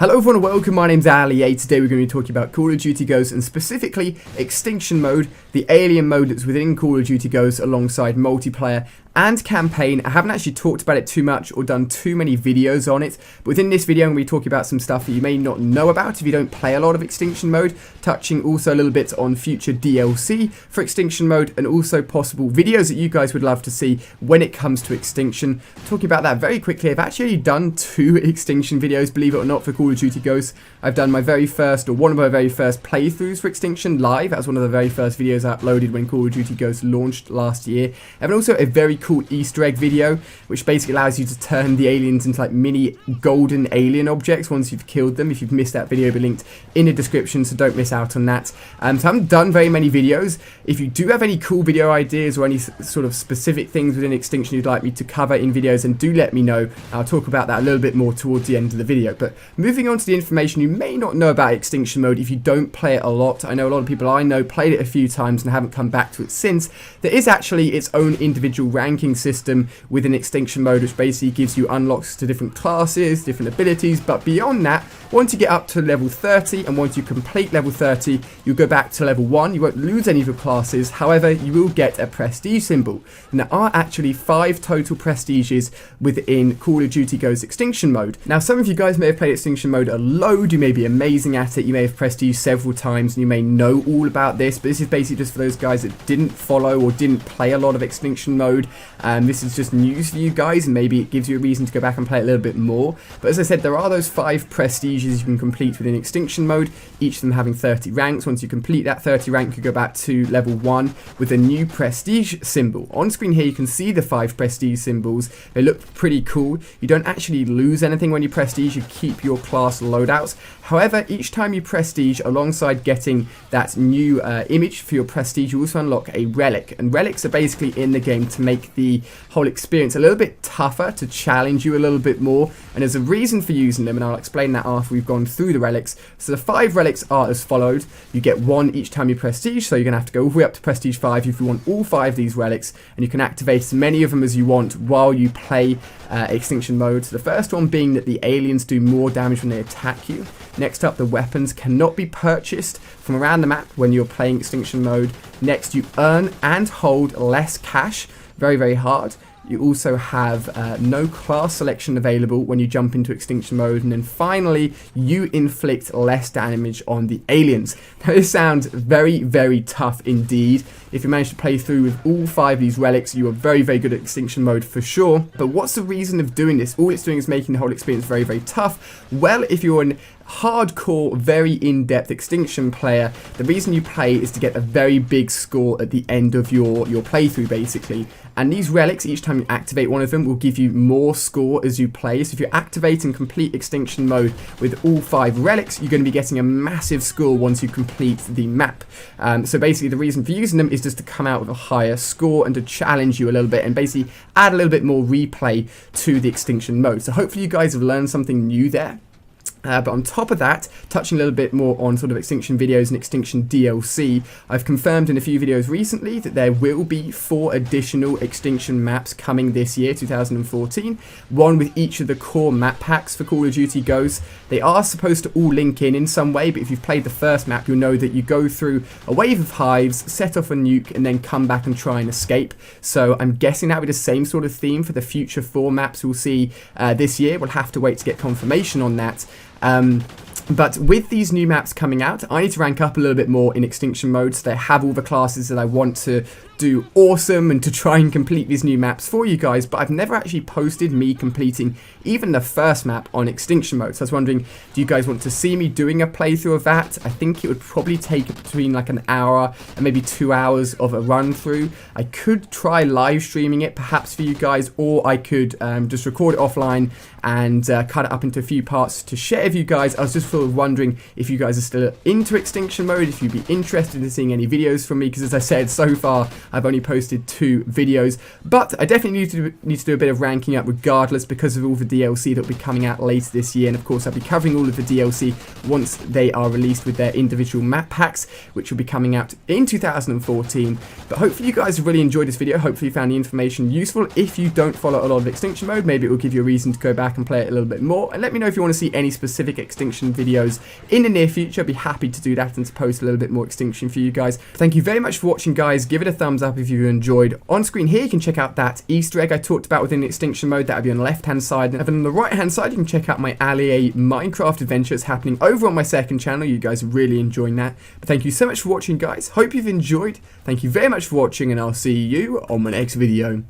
Hello everyone and welcome, my name's Ali. Today we're going to be talking about Call of Duty Ghosts and specifically Extinction Mode, the alien mode that's within Call of Duty Ghosts alongside multiplayer and campaign. I haven't actually talked about it too much or done too many videos on it, but within this video I'm going to be talking about some stuff that you may not know about if you don't play a lot of Extinction Mode, touching also a little bit on future DLC for Extinction Mode and also possible videos that you guys would love to see when it comes to Extinction. Talking about that very quickly, I've actually done 2 Extinction videos, believe it or not, for Call of Duty Ghosts. I've done my very first, or one of my very first playthroughs for Extinction live. That was one of the very first videos I uploaded when Call of Duty Ghosts launched last year. And also a very cool Easter egg video, which basically allows you to turn the aliens into like mini golden alien objects once you've killed them. If you've missed that video, it'll be linked in the description, so don't miss out on that. So I haven't done very many videos. If you do have any cool video ideas or any sort of specific things within Extinction you'd like me to cover in videos, then do let me know. I'll talk about that a little bit more towards the end of the video. But moving on to the information you may not know about Extinction Mode if you don't play it a lot. I know a lot of people I know played it a few times and haven't come back to it since. There is actually its own individual ranking system within Extinction Mode, which basically gives you unlocks to different classes, different abilities, but beyond that, once you get up to level 30 and once you complete level 30, you'll go back to level 1. You won't lose any of your classes, however, you will get a prestige symbol. And there are actually 5 total prestiges within Call of Duty Ghosts Extinction Mode. Now, some of you guys may have played Extinction Mode a load, you may be amazing at it, you may have prestige several times, and you may know all about this, but this is basically just for those guys that didn't follow or didn't play a lot of Extinction Mode. This is just news for you guys, and maybe it gives you a reason to go back and play it a little bit more. But as I said, there are those 5 prestiges you can complete within Extinction Mode, each of them having 30 ranks. Once you complete that 30 rank, you go back to level 1 with a new prestige symbol. On screen here you can see the 5 prestige symbols. They look pretty cool. You don't actually lose anything when you prestige, you keep your class loadouts. However, each time you prestige, alongside getting that new image for your prestige, you also unlock a relic. And relics are basically in the game to make the whole experience a little bit tougher, to challenge you a little bit more. And there's a reason for using them, and I'll explain that after we've gone through the relics. So the 5 relics are as followed. You get 1 each time you prestige, so you're going to have to go all the way up to prestige 5 if you want all 5 of these relics, and you can activate as many of them as you want while you play Extinction Mode. So the first one being that the aliens do more damage when they attack you. Next up, the weapons cannot be purchased from around the map when you're playing Extinction Mode. Next, you earn and hold less cash. Very, very hard. You also have no class selection available when you jump into Extinction Mode. And then finally, you inflict less damage on the aliens. Now, this sounds very, very tough indeed. If you manage to play through with all 5 of these relics, you are very, very good at Extinction Mode for sure. But what's the reason of doing this? All it's doing is making the whole experience very, very tough. Well, if you're an hardcore, very in-depth Extinction player, the reason you play is to get a very big score at the end of your playthrough, basically. And these relics, each time you activate one of them, will give you more score as you play. So if you activate and complete Extinction Mode with all 5 relics, you're going to be getting a massive score once you complete the map. So basically the reason for using them is just to come out with a higher score and to challenge you a little bit and basically add a little bit more replay to the Extinction Mode. So hopefully you guys have learned something new there. But on top of that, touching a little bit more on sort of Extinction videos and Extinction DLC, I've confirmed in a few videos recently that there will be 4 additional Extinction maps coming this year, 2014. One with each of the core map packs for Call of Duty Ghosts. They are supposed to all link in some way, but if you've played the first map, you'll know that you go through a wave of hives, set off a nuke, and then come back and try and escape. So I'm guessing that will be the same sort of theme for the future 4 maps we'll see this year. We'll have to wait to get confirmation on that. But with these new maps coming out, I need to rank up a little bit more in Extinction Mode so they have all the classes that I want to do awesome and to try and complete these new maps for you guys. But I've never actually posted me completing even the first map on Extinction Mode. So I was wondering, do you guys want to see me doing a playthrough of that? I think it would probably take between like an hour and maybe 2 hours of a run through. I could try live streaming it perhaps for you guys, or I could just record it offline and cut it up into a few parts to share with you guys. I was just sort of wondering if you guys are still into Extinction Mode, if you'd be interested in seeing any videos from me, because as I said, so far I've only posted 2 videos, but I definitely need to do a bit of ranking up regardless because of all the DLC that will be coming out later this year, and of course I'll be covering all of the DLC once they are released with their individual map packs, which will be coming out in 2014. But hopefully you guys have really enjoyed this video. Hopefully you found the information useful. If you don't follow a lot of Extinction mode, maybe it will give you a reason to go back and play it a little bit more, and let me know if you want to see any specific Extinction videos in the near future. I'd be happy to do that and to post a little bit more Extinction for you guys. Thank you very much for watching, guys. Give it a thumbs up if you enjoyed. On screen here you can check out that Easter egg I talked about within Extinction mode. That will be on the left hand side, and then on the right hand side you can check out my Allier Minecraft adventures happening over on my second channel. You guys are really enjoying that. But thank you so much for watching, guys. Hope you've enjoyed. Thank you very much for watching, and I'll see you on my next video.